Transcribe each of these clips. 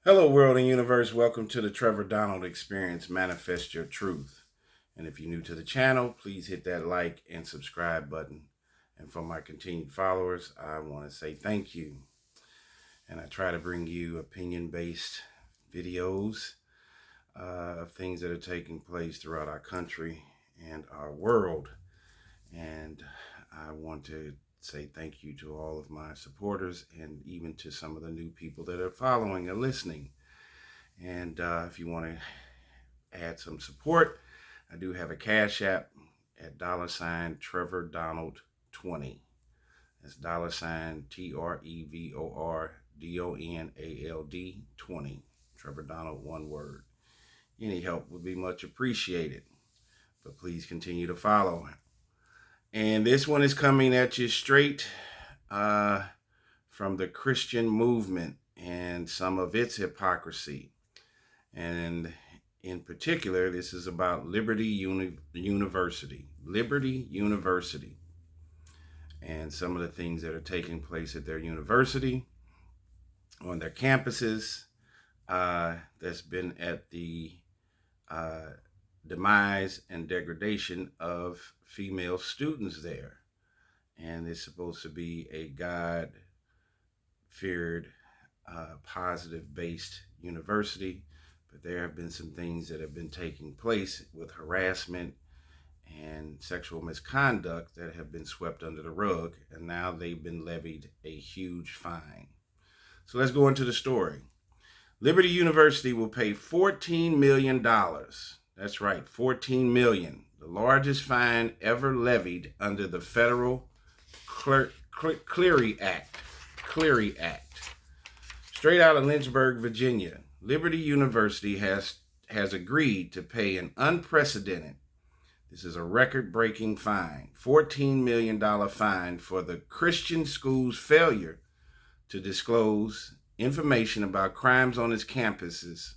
Hello, world and universe. Welcome to the Trevor Donald Experience. Manifest your truth. And if you're new to the channel, please hit that like and subscribe button. And for my continued followers, I want to say thank you. And I try to bring you opinion-based videos of things that are taking place throughout our country and our world. And I want to say thank you to all of my supporters and even to some of the new people that are following and listening. And if you want to add some support, I do have a Cash App at $Trevor Donald 20. That's $Trevor Donald 20. Trevor Donald, one word. Any help would be much appreciated. But please continue to follow. And this one is coming at you straight from the Christian movement and some of its hypocrisy. And in particular, this is about University. Liberty University. And some of the things that are taking place at their university, on their campuses, that's been at the demise and degradation of female students there. And it's supposed to be a God-feared, positive-based university. But there have been some things that have been taking place with harassment and sexual misconduct that have been swept under the rug, and now they've been levied a huge fine. So let's go into the story. Liberty University will pay $14 million. That's right, $14 million, the largest fine ever levied under the federal Clery Act. Clery Act. Straight out of Lynchburg, Virginia. Liberty University has agreed to pay an unprecedented, this is a record-breaking fine, $14 million fine for the Christian school's failure to disclose information about crimes on its campus,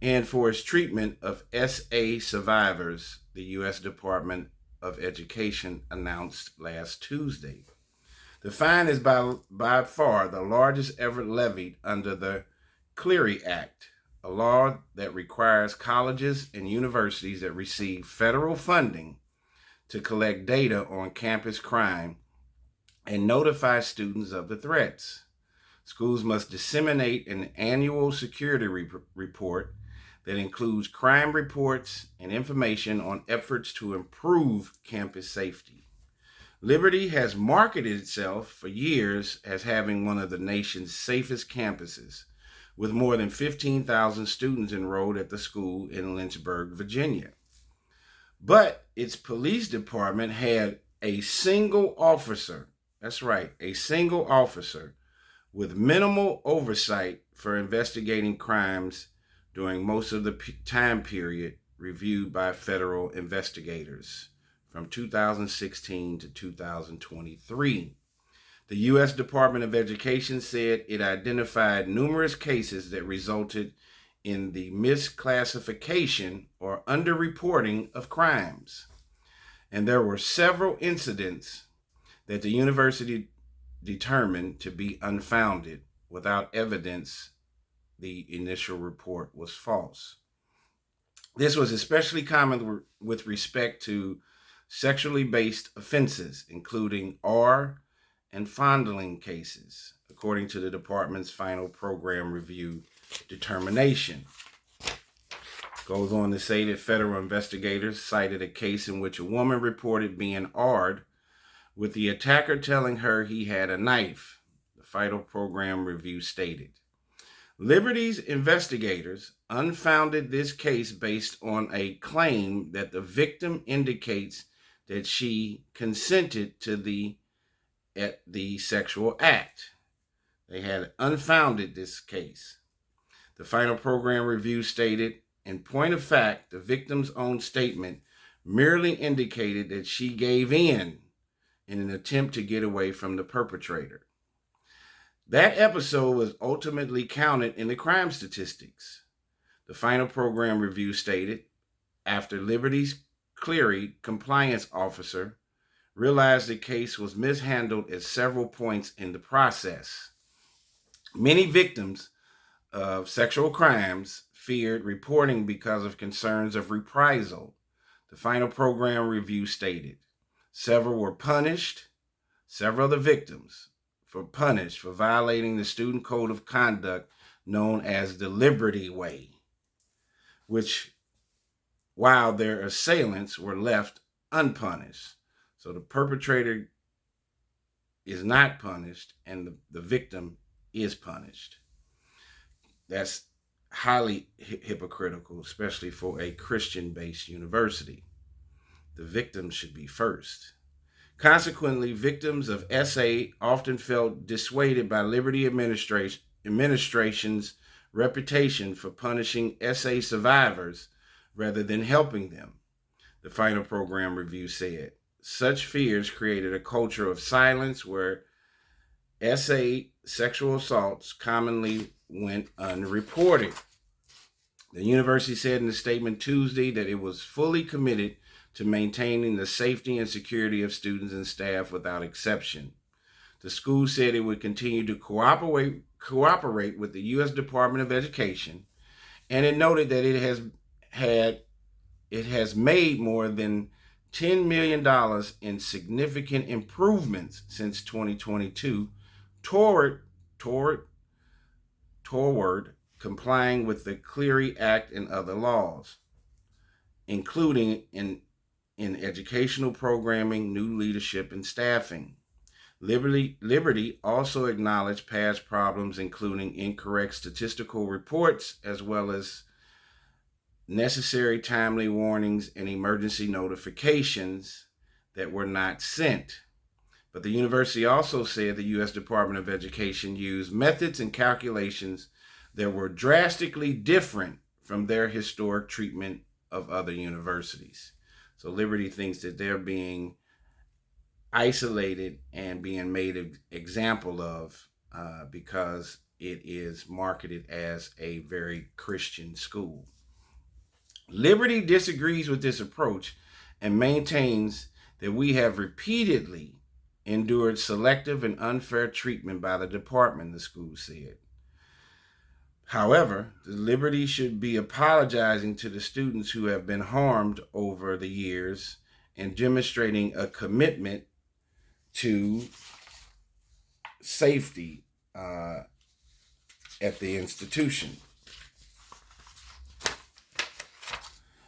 and for its treatment of SA survivors, the U.S. Department of Education announced last Tuesday. The fine is by far the largest ever levied under the Clery Act, a law that requires colleges and universities that receive federal funding to collect data on campus crime and notify students of the threats. Schools must disseminate an annual security report that includes crime reports and information on efforts to improve campus safety. Liberty has marketed itself for years as having one of the nation's safest campuses, with more than 15,000 students enrolled at the school in Lynchburg, Virginia. But its police department had a single officer, that's right, a single officer, with minimal oversight for investigating crimes during most of the time period reviewed by federal investigators from 2016 to 2023. The U.S. Department of Education said it identified numerous cases that resulted in the misclassification or underreporting of crimes. And there were several incidents that the university determined to be unfounded without evidence the initial report was false. This was especially common with respect to sexually based offenses, including and fondling cases, according to the department's final program review determination. Goes on to say that federal investigators cited a case in which a woman reported being AR'd, with the attacker telling her he had a knife, the final program review stated. Liberty's investigators unfounded this case based on a claim that the victim indicates that she consented to the sexual act. They had unfounded this case. The final program review stated, in point of fact, the victim's own statement merely indicated that she gave in an attempt to get away from the perpetrator. That episode was ultimately counted in the crime statistics. The final program review stated, after Liberty's Clery compliance officer realized the case was mishandled at several points in the process. Many victims of sexual crimes feared reporting because of concerns of reprisal. The final program review stated several were punished. Several of the victims were punished for violating the student code of conduct known as the Liberty Way, which, while their assailants were left unpunished. So the perpetrator is not punished and the victim is punished. That's highly hypocritical, especially for a Christian-based university. The victim should be first. Consequently, victims of SA often felt dissuaded by Liberty administration's reputation for punishing SA survivors rather than helping them. The final program review said, such fears created a culture of silence where SA sexual assaults commonly went unreported. The university said in a statement Tuesday that it was fully committed to maintaining the safety and security of students and staff without exception. The school said it would continue to cooperate with the U.S. Department of Education, and it noted that it has made more than $10 million in significant improvements since 2022 toward complying with the Clery Act and other laws, including in educational programming, new leadership, and staffing. Liberty also acknowledged past problems, including incorrect statistical reports, as well as necessary timely warnings and emergency notifications that were not sent. But the university also said the U.S. Department of Education used methods and calculations that were drastically different from their historic treatment of other universities. So Liberty thinks that they're being isolated and being made an example of because it is marketed as a very Christian school. Liberty disagrees with this approach and maintains that we have repeatedly endured selective and unfair treatment by the department, the school said. However, the Liberty should be apologizing to the students who have been harmed over the years and demonstrating a commitment to safety at the institution,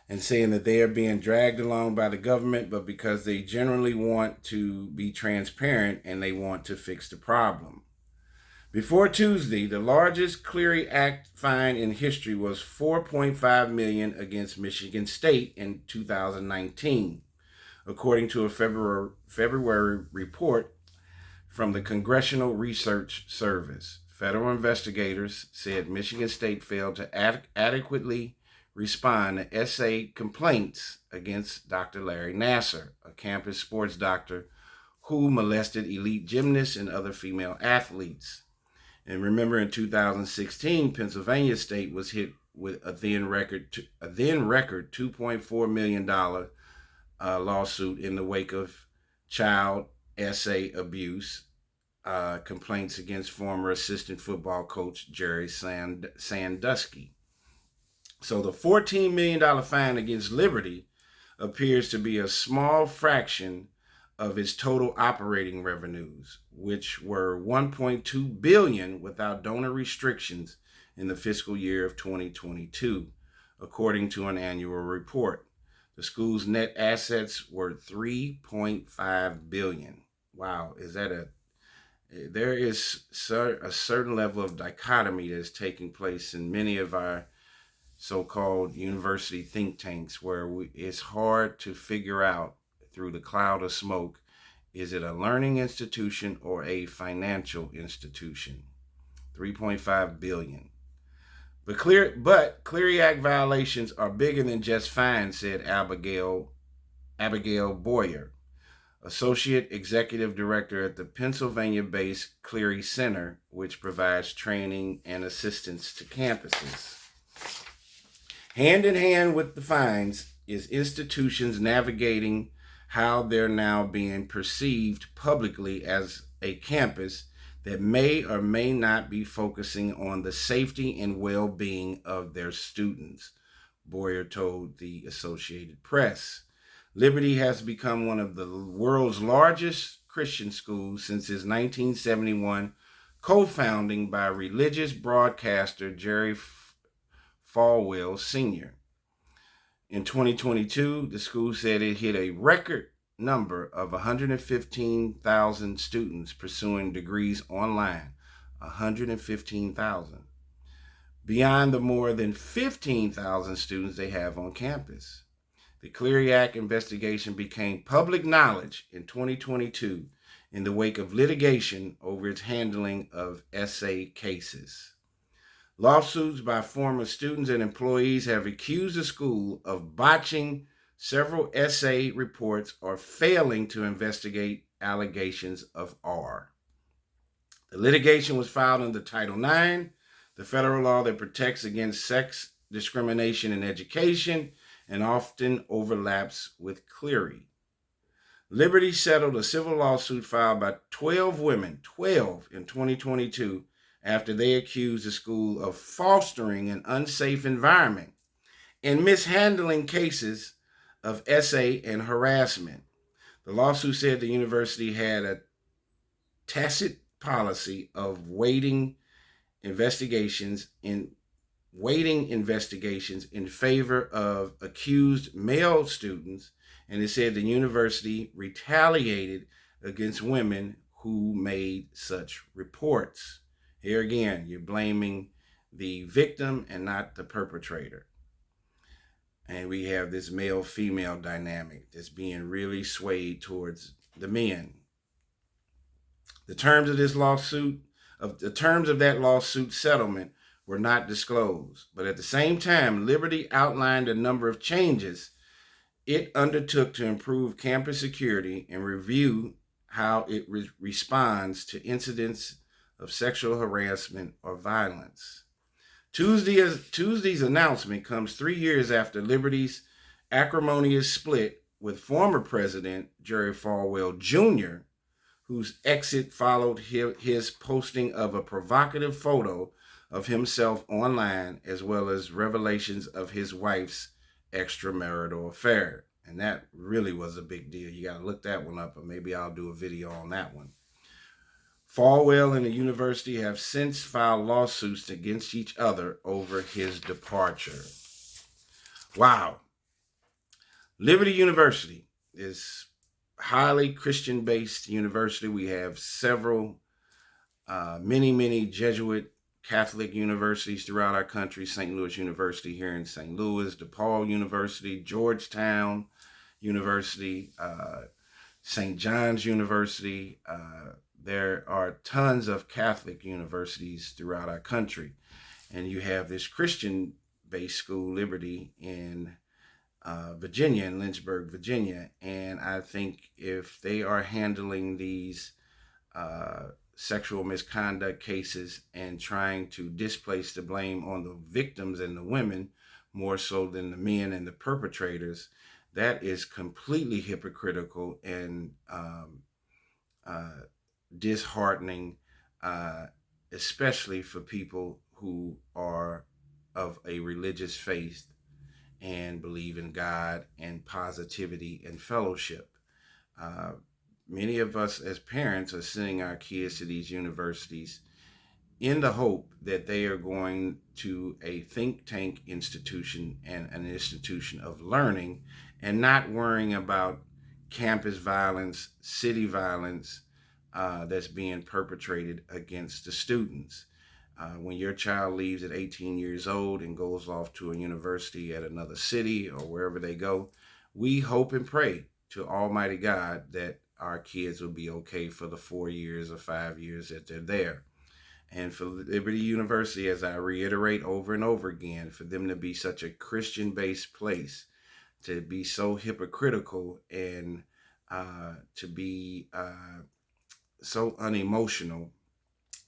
and saying that they are being dragged along by the government, but because they generally want to be transparent and they want to fix the problem. Before Tuesday, the largest Clery Act fine in history was $4.5 million against Michigan State in 2019, according to a February report from the Congressional Research Service. Federal investigators said Michigan State failed to adequately respond to SA complaints against Dr. Larry Nassar, a campus sports doctor who molested elite gymnasts and other female athletes. And remember, in 2016, Pennsylvania State was hit with a then record $2.4 million lawsuit in the wake of child SA abuse complaints against former assistant football coach Jerry Sandusky. So the $14 million fine against Liberty appears to be a small fraction of its total operating revenues, which were $1.2 billion without donor restrictions in the fiscal year of 2022, according to an annual report. The school's net assets were $3.5 billion. Wow, there is a certain level of dichotomy that is taking place in many of our so-called university think tanks where it's hard to figure out through the cloud of smoke, is it a learning institution or a financial institution? $3.5 billion. But Clery Act violations are bigger than just fines, said Abigail Boyer, Associate Executive Director at the Pennsylvania-based Clery Center, which provides training and assistance to campuses. Hand in hand with the fines is institutions navigating how they're now being perceived publicly as a campus that may or may not be focusing on the safety and well-being of their students, Boyer told the Associated Press. Liberty has become one of the world's largest Christian schools since its 1971 co-founding by religious broadcaster Jerry Falwell Sr. In 2022, the school said it hit a record number of 115,000 students pursuing degrees online. 115,000. Beyond the more than 15,000 students they have on campus. The Clery Act investigation became public knowledge in 2022 in the wake of litigation over its handling of SA cases. Lawsuits by former students and employees have accused the school of botching several SA reports or failing to investigate allegations of R. The litigation was filed under Title IX, the federal law that protects against sex discrimination in education and often overlaps with Clery. Liberty settled a civil lawsuit filed by 12 women, 12 in 2022, after they accused the school of fostering an unsafe environment and mishandling cases of SA and harassment. The lawsuit said the university had a tacit policy of waiting investigations in favor of accused male students, and it said the university retaliated against women who made such reports. Here again, you're blaming the victim and not the perpetrator. And we have this male-female dynamic that's being really swayed towards the men. The terms of that lawsuit settlement were not disclosed, but at the same time, Liberty outlined a number of changes it undertook to improve campus security and review how it responds to incidents of sexual harassment or violence. Tuesday's announcement comes 3 years after Liberty's acrimonious split with former President Jerry Falwell Jr., whose exit followed his posting of a provocative photo of himself online, as well as revelations of his wife's extramarital affair. And that really was a big deal. You got to look that one up, or maybe I'll do a video on that one. Falwell and the university have since filed lawsuits against each other over his departure. Wow. Liberty University is highly Christian-based university. We have several, many Jesuit Catholic universities throughout our country. St. Louis University here in St. Louis, DePaul University, Georgetown University, St. John's University. There are tons of Catholic universities throughout our country. And you have this Christian-based school, Liberty, in Virginia, in Lynchburg, Virginia. And I think if they are handling these sexual misconduct cases and trying to displace the blame on the victims and the women more so than the men and the perpetrators, that is completely hypocritical and disheartening, especially for people who are of a religious faith and believe in God and positivity and fellowship. Many of us as parents are sending our kids to these universities in the hope that they are going to a think tank institution and an institution of learning and not worrying about campus violence, city violence that's being perpetrated against the students. When your child leaves at 18 years old and goes off to a university at another city or wherever they go, we hope and pray to Almighty God that our kids will be okay for the 4 years or 5 years that they're there. And for Liberty University, as I reiterate over and over again, for them to be such a Christian-based place, to be so hypocritical and to be so unemotional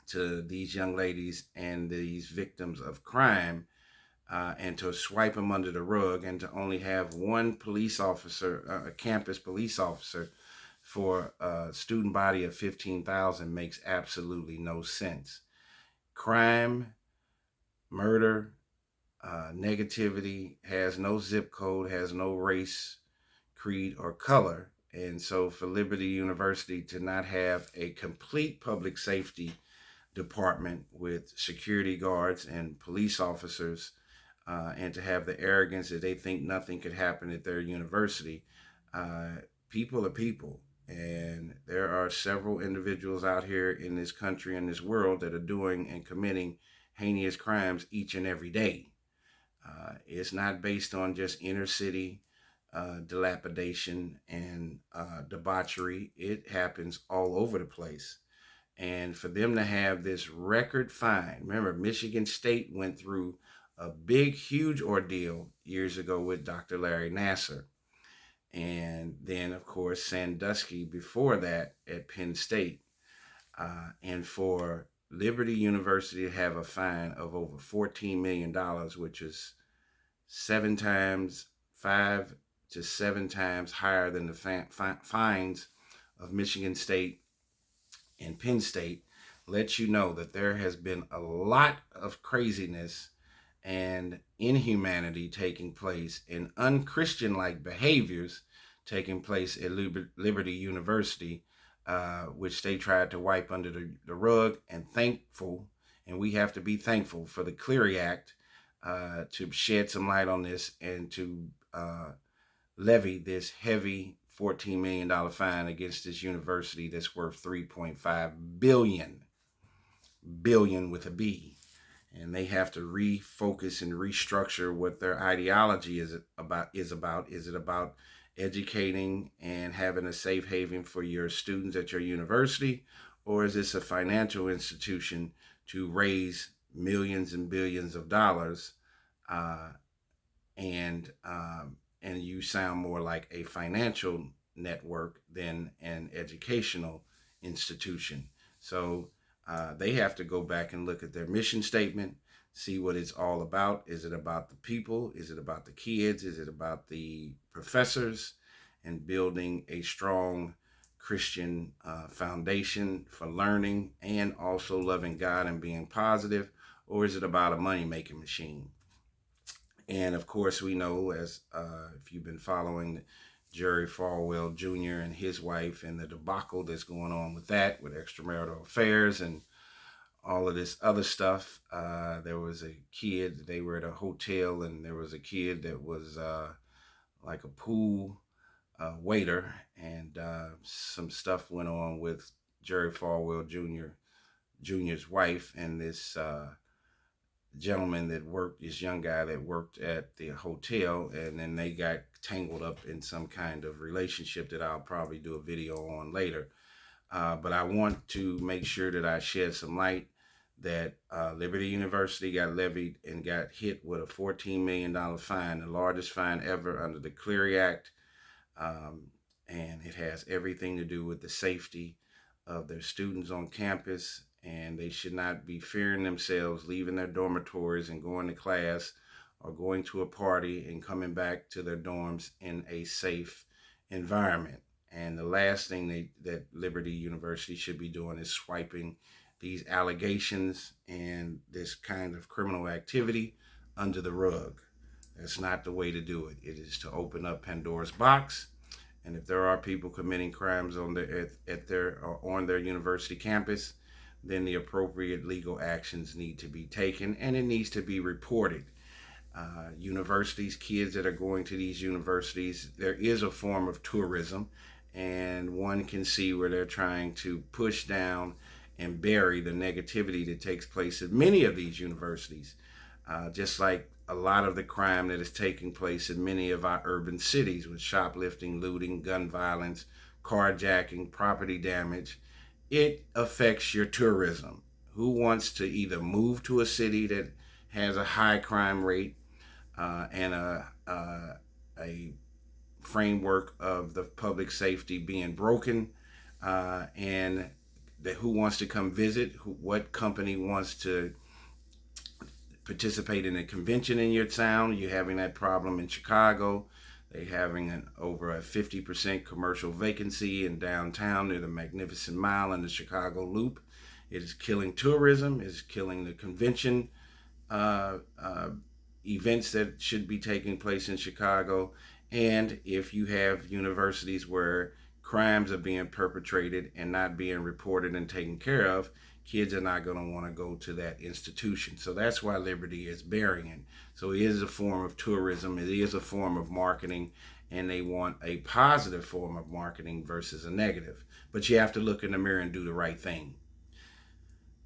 to these young ladies and these victims of crime, and to swipe them under the rug and to only have one police officer, a campus police officer, for a student body of 15,000 makes absolutely no sense. Crime, murder, negativity has no zip code, has no race, creed, or color. And so for Liberty University to not have a complete public safety department with security guards and police officers, and to have the arrogance that they think nothing could happen at their university, uh, people are people. And there are several individuals out here in this country and this world that are doing and committing heinous crimes each and every day. It's not based on just inner city dilapidation and debauchery. It happens all over the place. And for them to have this record fine, remember, Michigan State went through a big, huge ordeal years ago with Dr. Larry Nassar. And then, of course, Sandusky before that at Penn State. And for Liberty University to have a fine of over $14 million, which is 5 to 7 times higher than the fines of Michigan State and Penn State, lets you know that there has been a lot of craziness and inhumanity taking place and unchristian-like behaviors taking place at Liberty University, which they tried to wipe under the rug. And we have to be thankful for the Clery Act to shed some light on this and to levy this heavy $14 million fine against this university that's worth $3.5 billion with a B. And they have to refocus and restructure what their ideology is about. Is it about educating and having a safe haven for your students at your university, or is this a financial institution to raise millions and billions of dollars? And you sound more like a financial network than an educational institution. So they have to go back and look at their mission statement, see what it's all about. Is it about the people? Is it about the kids? Is it about the professors? And building a strong Christian foundation for learning and also loving God and being positive? Or is it about a money-making machine? And of course, we know, as if you've been following Jerry Falwell Jr. and his wife and the debacle that's going on with that, with extramarital affairs and all of this other stuff. There was a kid, they were at a hotel, and there was a kid that was like a pool waiter, and some stuff went on with Jerry Falwell Jr.'s wife and this gentleman that worked, this young guy that worked at the hotel, and then they got tangled up in some kind of relationship that I'll probably do a video on later. But I want to make sure that I shed some light that Liberty University got levied and got hit with a $14 million fine, the largest fine ever under the Clery Act. And it has everything to do with the safety of their students on campus, and they should not be fearing themselves leaving their dormitories and going to class or going to a party and coming back to their dorms in a safe environment. And the last thing that Liberty University should be doing is swiping these allegations and this kind of criminal activity under the rug. That's not the way to do it. It is to open up Pandora's box. And if there are people committing crimes on their university campus, then the appropriate legal actions need to be taken, and it needs to be reported. Universities, kids that are going to these universities, there is a form of tourism, and one can see where they're trying to push down and bury the negativity that takes place at many of these universities, just like a lot of the crime that is taking place in many of our urban cities with shoplifting, looting, gun violence, carjacking, property damage. It affects your tourism. Who wants to either move to a city that has a high crime rate and a framework of the public safety being broken, and who wants to come visit? What company wants to participate in a convention in your town? You're having that problem in Chicago. They having over a 50% commercial vacancy in downtown near the Magnificent Mile and the Chicago Loop. It is killing tourism. It is killing the convention uh, uh, events that should be taking place in Chicago. And if you have universities where crimes are being perpetrated and not being reported and taken care of, kids are not going to want to go to that institution. So that's why Liberty is burying. So it is a form of tourism. It is a form of marketing, and they want a positive form of marketing versus a negative. But you have to look in the mirror and do the right thing.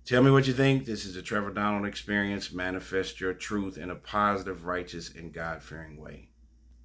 Tell me what you think. This is the Trevor Donald Experience. Manifest your truth in a positive, righteous, and God-fearing way.